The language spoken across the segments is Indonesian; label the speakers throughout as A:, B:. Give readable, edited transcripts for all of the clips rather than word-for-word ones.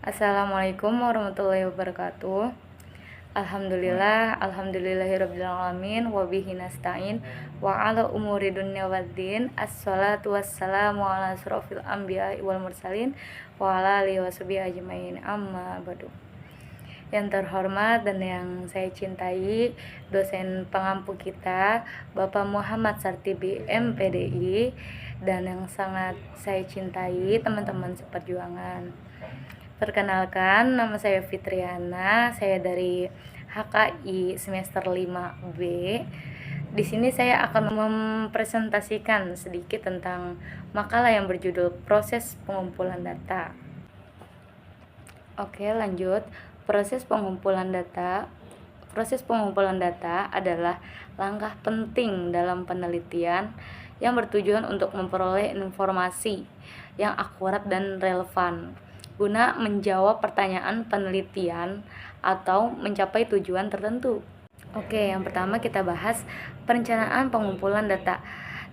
A: Assalamualaikum warahmatullahi wabarakatuh. Alhamdulillahirabbil alamin wa bihi nasta'in wa ala umuri dunya waddin. Assalatu wassalamu ala asrofil anbiya'i wal mursalin wa ala alihi washabihi ajmain. Amma ba'du. Yang terhormat dan yang saya cintai, dosen pengampu kita Bapak Muhammad Sartibi MPDI, dan yang sangat saya cintai teman-teman seperjuangan. Perkenalkan, nama saya Fitriana, saya dari HKI semester 5B. Di sini saya akan mempresentasikan sedikit tentang makalah yang berjudul Proses Pengumpulan Data. Oke, lanjut. Proses pengumpulan data adalah langkah penting dalam penelitian yang bertujuan untuk memperoleh informasi yang akurat dan relevan guna menjawab pertanyaan penelitian atau mencapai tujuan tertentu. Oke, yang pertama kita bahas perencanaan pengumpulan data.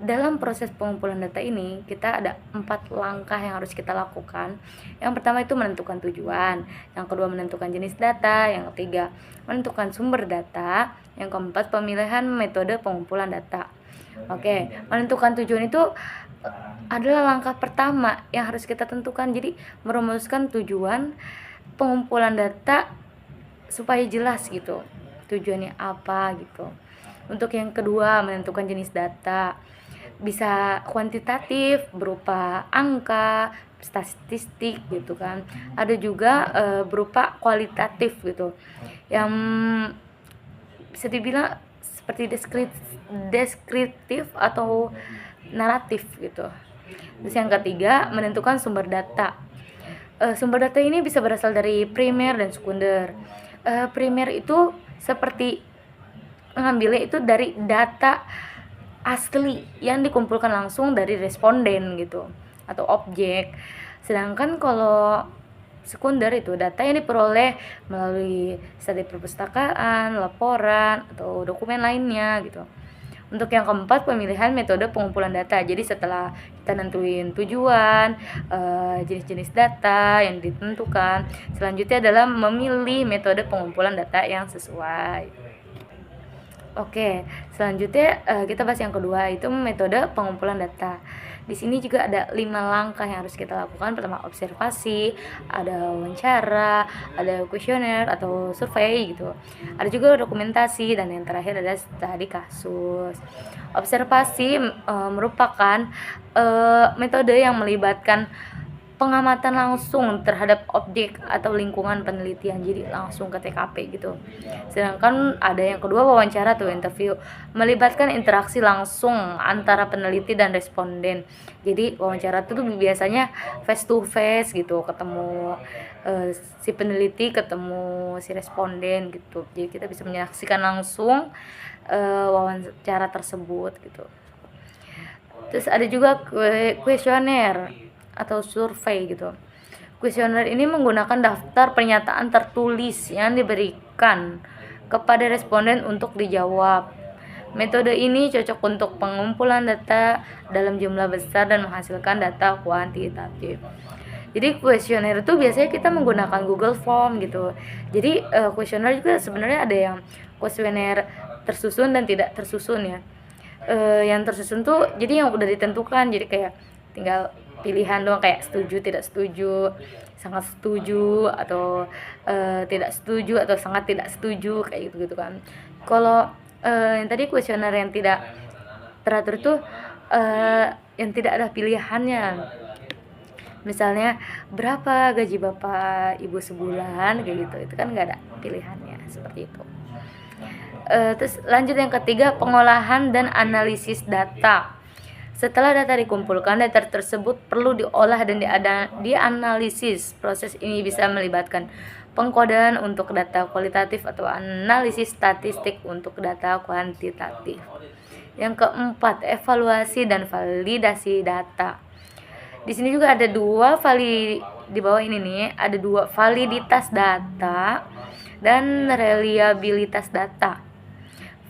A: Dalam proses pengumpulan data ini, kita ada 4 langkah yang harus kita lakukan. Yang pertama itu menentukan tujuan, yang kedua menentukan jenis data, yang ketiga menentukan sumber data, yang keempat pemilihan metode pengumpulan data. Oke, menentukan tujuan itu adalah langkah pertama yang harus kita tentukan. Jadi merumuskan tujuan pengumpulan data supaya jelas gitu, tujuannya apa gitu. Untuk yang kedua, menentukan jenis data, bisa kuantitatif berupa angka, statistik gitu kan. Ada juga berupa kualitatif gitu, yang bisa dibilang seperti deskriptif atau naratif gitu. Terus yang ketiga, menentukan sumber data. Sumber data ini bisa berasal dari primer dan sekunder. Primer itu seperti mengambilnya itu dari data asli yang dikumpulkan langsung dari responden gitu atau objek. Sedangkan kalau sekunder itu data yang diperoleh melalui studi perpustakaan, laporan, atau dokumen lainnya gitu. Untuk yang keempat, pemilihan metode pengumpulan data. Jadi setelah kita nentuin tujuan, jenis-jenis data yang ditentukan, selanjutnya adalah memilih metode pengumpulan data yang sesuai. Oke, selanjutnya kita bahas yang kedua, itu metode pengumpulan data. Di sini juga ada 5 langkah yang harus kita lakukan. Pertama, observasi, ada wawancara, ada kuesioner atau survei gitu. Ada juga dokumentasi, dan yang terakhir ada studi kasus. Observasi merupakan metode yang melibatkan pengamatan langsung terhadap objek atau lingkungan penelitian, jadi langsung ke TKP gitu. Sedangkan ada yang kedua, wawancara atau interview, melibatkan interaksi langsung antara peneliti dan responden. Jadi wawancara itu biasanya face to face gitu, ketemu si peneliti, ketemu si responden gitu. Jadi kita bisa menyaksikan langsung wawancara tersebut gitu. Terus ada juga kuesioner atau survei gitu. Kuesioner ini menggunakan daftar pernyataan tertulis yang diberikan kepada responden untuk dijawab. Metode ini cocok untuk pengumpulan data dalam jumlah besar dan menghasilkan data kuantitatif. Jadi kuesioner itu biasanya kita menggunakan Google Form gitu. Jadi kuesioner juga sebenarnya ada yang kuesioner tersusun dan tidak tersusun ya. Yang tersusun tuh jadi yang udah ditentukan, jadi kayak tinggal pilihan doang, kayak setuju, tidak setuju, sangat setuju, atau tidak setuju, atau sangat tidak setuju, kayak gitu kan. Kalau yang tadi kuesioner yang tidak teratur tuh yang tidak ada pilihannya. Misalnya berapa gaji bapak ibu sebulan, kayak gitu, itu kan nggak ada pilihannya, seperti itu. Terus lanjut yang ketiga, pengolahan dan analisis data. Setelah data dikumpulkan, data tersebut perlu diolah dan dianalisis. Proses ini bisa melibatkan pengkodean untuk data kualitatif atau analisis statistik untuk data kuantitatif. Yang keempat, evaluasi dan validasi data. Di sini juga ada di bawah ini nih, ada 2, validitas data dan reliabilitas data.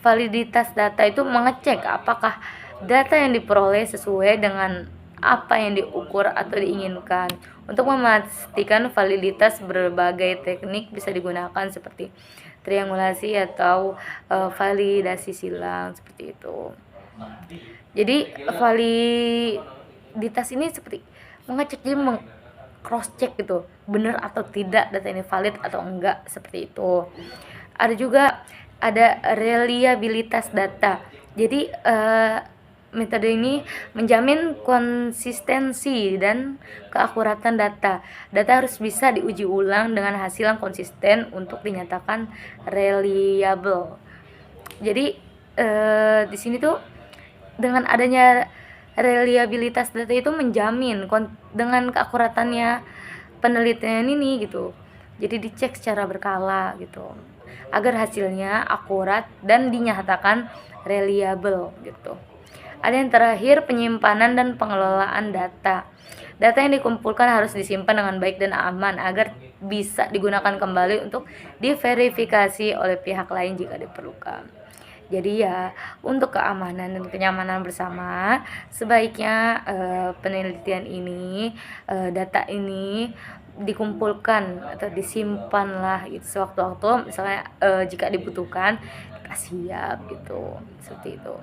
A: Validitas data itu mengecek apakah data yang diperoleh sesuai dengan apa yang diukur atau diinginkan. Untuk memastikan validitas, berbagai teknik bisa digunakan seperti triangulasi atau validasi silang seperti itu. Jadi validitas ini seperti mengecek, jadi cross check gitu, benar atau tidak data ini valid atau enggak seperti itu. Ada juga reliabilitas data. Jadi metode ini menjamin konsistensi dan keakuratan data. Data harus bisa diuji ulang dengan hasil yang konsisten untuk dinyatakan reliable. Jadi di sini tuh dengan adanya reliabilitas data itu menjamin dengan keakuratannya penelitian ini gitu. Jadi dicek secara berkala gitu agar hasilnya akurat dan dinyatakan reliable gitu. Ada yang terakhir, penyimpanan dan pengelolaan data. Data yang dikumpulkan harus disimpan dengan baik dan aman agar bisa digunakan kembali untuk diverifikasi oleh pihak lain jika diperlukan. Jadi ya, untuk keamanan dan kenyamanan bersama, sebaiknya penelitian ini, data ini dikumpulkan atau disimpan lah gitu sewaktu-waktu, misalnya jika dibutuhkan siap gitu, seperti itu.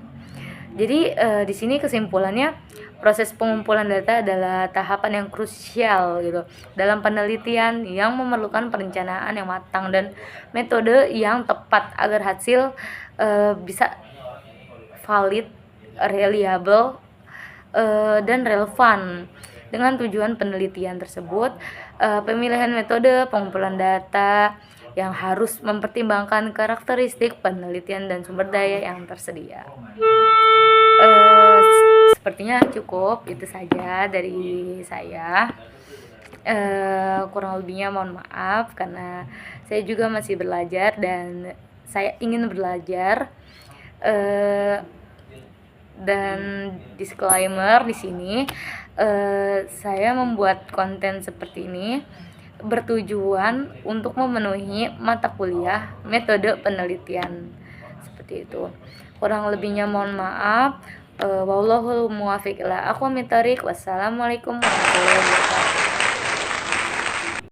A: Jadi di sini kesimpulannya, proses pengumpulan data adalah tahapan yang krusial gitu dalam penelitian yang memerlukan perencanaan yang matang dan metode yang tepat agar hasil bisa valid, reliable, dan relevan. Dengan tujuan penelitian tersebut, pemilihan metode pengumpulan data yang harus mempertimbangkan karakteristik penelitian dan sumber daya yang tersedia. Sepertinya cukup itu saja dari saya. Kurang lebihnya mohon maaf karena saya juga masih belajar dan saya ingin belajar. Dan disclaimer di sini, saya membuat konten seperti ini bertujuan untuk memenuhi mata kuliah metode penelitian seperti itu. Kurang lebihnya mohon maaf. Wallahul muwaffiq ila aqwamit thoriq. Wassalamualaikum warahmatullahi wabarakatuh.